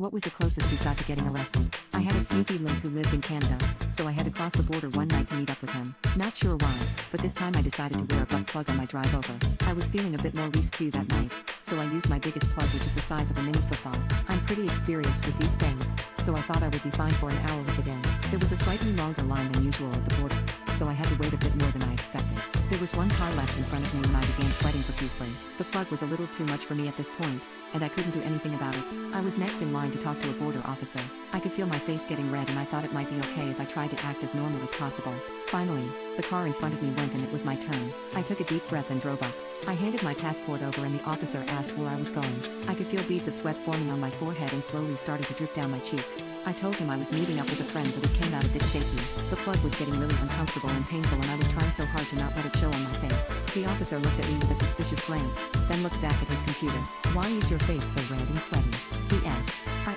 What was the closest you got to getting arrested? I had a sneaky link who lived in Canada, so I had to cross the border one night to meet up with him. Not sure why, but this time I decided to wear a butt plug on my drive over. I was feeling a bit more risque that night, so I used my biggest plug, which is the size of a mini football. I'm pretty experienced with these things, so I thought I would be fine for an hour with it in. There was a slightly longer line than usual at the border, so I had to wait a bit more than I expected. There was one car left in front of me when I began sweating profusely. The plug was a little too much for me at this point, and I couldn't do anything about it. I was next in line to talk to a border officer. I could feel my face getting red and I thought it might be okay if I tried to act as normal as possible. Finally, the car in front of me went and it was my turn. I took a deep breath and drove up. I handed my passport over and the officer asked where I was going. I could feel beads of sweat forming on my forehead and slowly started to drip down my cheeks. I told him I was meeting up with a friend, but it came out a bit shaky. The plug was getting really uncomfortable and painful and I was trying so hard to not let it show on my face. The officer looked at me with a suspicious glance, then looked back at his computer. "Why is your face so red and sweaty?" he asked. I